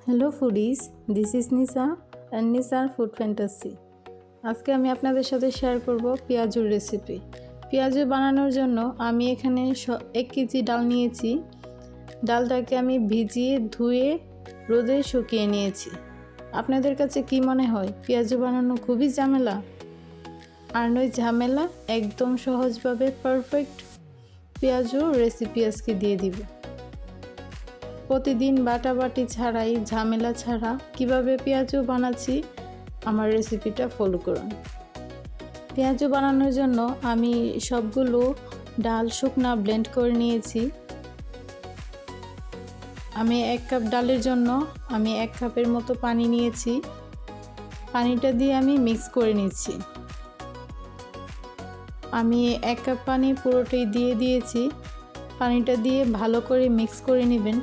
Hello foodies, this is Nisa and Nisar food fantasy. আজকে আমি আপনাদের সাথে শেয়ার করব পেঁয়াজুর রেসিপি। পেঁয়াজু বানানোর জন্য আমি এখানে 1 কেজি ডাল নিয়েছি। ডালটাকে আমি ভিজিয়ে ধুয়ে রোদে শুকিয়ে নিয়েছি। আপনাদের কাছে কি মনে হয় পেঁয়াজু বানানো খুবই ঝামেলা? আর নয় ঝামেলা, একদম সহজভাবে পারফেক্ট পেঁয়াজু রেসিপি আজকে দিয়ে দিব। প্রতিদিন বাটাবাটি ছাড়াই, ঝামেলা ছাড়া কিভাবে পেঁয়াজু বানাচ্ছি, আমার রেসিপিটা ফলো করুন। পেঁয়াজু বানানোর জন্য আমি সবগুলো ডাল শুকনা ব্লেন্ড করে নিয়েছি। আমি 1 কাপ ডালের জন্য আমি 1 কাপের মতো পানি নিয়েছি। পানিটা দিয়ে আমি মিক্স করে নিচ্ছি। আমি 1 কাপ পানি পুরোটাই দিয়ে দিয়েছি। পানিটা দিয়ে ভালো করে মিক্স করে নেবেন।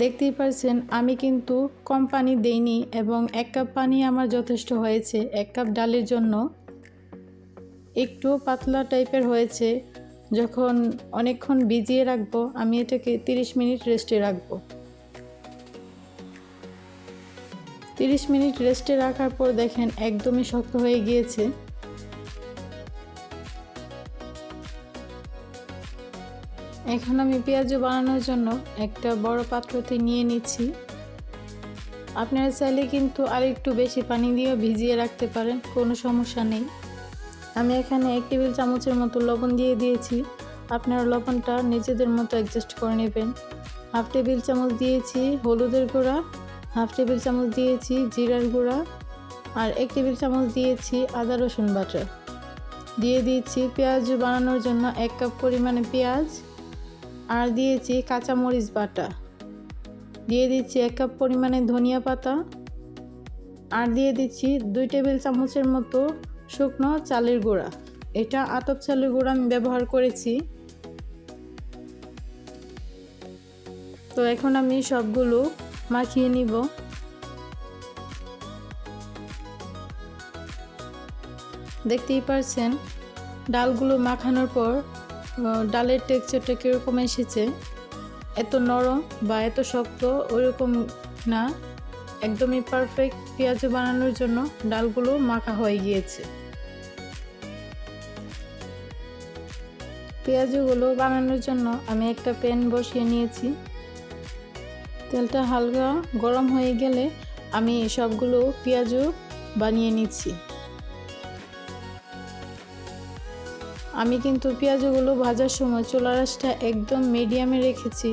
দেখতেই পাচ্ছেন আমি কিন্তু কম পানি দেইনি এবং 1 কাপ পানি আমার যথেষ্ট হয়েছে 1 কাপ ডালের জন্য। একটু পাতলা টাইপের হয়েছে। যখন অনেকক্ষণ ভিজিয়ে রাখবো, আমি এটাকে 30 মিনিট রেস্টে রাখবো। 30 মিনিট রেস্টে রাখার পর দেখেন একদমই শক্ত হয়ে গিয়েছে। এখন আমি পেঁয়াজু বানানোর জন্য একটা বড় পাত্রতে নিয়ে নিচ্ছি। আপনারা চাইলে কিন্তু আরেকটু বেশি পানি দিয়ে ভিজিয়ে রাখতে পারেন, কোনো সমস্যা নেই। আমি এখানে 1 টেবিল চামচের মতো লবণ দিয়ে দিয়েছি। আপনারা লবণটা নিজেদের মতো অ্যাডজাস্ট করে নেবেন। 1/2 টেবিল চামচ দিয়েছি হলুদের গুঁড়া, 1/2 টেবিল চামচ দিয়েছি জিরার গুঁড়া, আর 1 টেবিল চামচ দিয়েছি আদা রসুন বাটা। দিয়ে দিয়েছি পেঁয়াজু বানানোর জন্য 1 কাপ পরিমাণে পেঁয়াজ, আর দিয়েছি কাঁচামরিচ বাটা। দিয়ে দিচ্ছি 1 কাপ পরিমাণে ধনিয়া পাতা, আর দিয়ে দিচ্ছি 2 টেবিল চামচের মতো শুকনো চালের গুঁড়া। এটা আতপ চালের গুঁড়া আমি ব্যবহার করেছি। তো এখন আমি সবগুলো মাখিয়ে নিব। দেখতেই পাচ্ছেন ডালগুলো মাখানোর পর ডালের টেক্সচারটা কীরকম এসেছে। এত নরম বা এত শক্ত ওইরকম না, একদমই পারফেক্ট পেঁয়াজু বানানোর জন্য ডালগুলো মাখা হয়ে গিয়েছে। পেঁয়াজুগুলো বানানোর জন্য আমি একটা প্যান বসিয়ে নিয়েছি। তেলটা হালকা গরম হয়ে গেলে আমি সবগুলো পেঁয়াজু বানিয়ে নিচ্ছি। আমি কিন্তু পেঁয়াজুগুলো ভাজার সময় চুলার আঁচটা একদম মিডিয়ামে রেখেছি।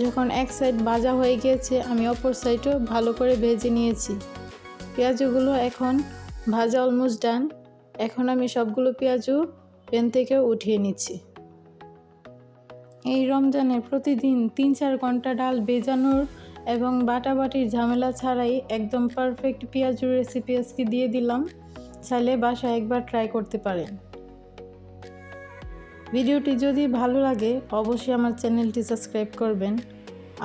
যখন এক সাইড ভাজা হয়ে গিয়েছে, আমি অপর সাইডও ভালো করে ভেজে নিয়েছি। পেঁয়াজুগুলো এখন ভাজা অলমোস্ট ডান। এখন আমি সবগুলো পেঁয়াজু প্যান থেকে উঠিয়ে নিচ্ছি। এই রমজানে প্রতিদিন 3-4 ঘন্টা ডাল ভেজানোর এবং বাটাবাটির ঝামেলা ছাড়াই একদম পারফেক্ট পেঁয়াজুর রেসিপি আজকে দিয়ে দিলাম। চাইলে বাসায় একবার ট্রাই করতে পারেন। ভিডিওটি যদি ভালো লাগে অবশ্যই আমার চ্যানেলটি সাবস্ক্রাইব করবেন।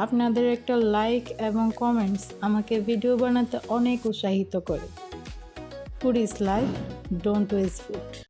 আপনাদের একটা লাইক এবং কমেন্টস আমাকে ভিডিও বানাতে অনেক উৎসাহিত করে। Food is life, don't waste food.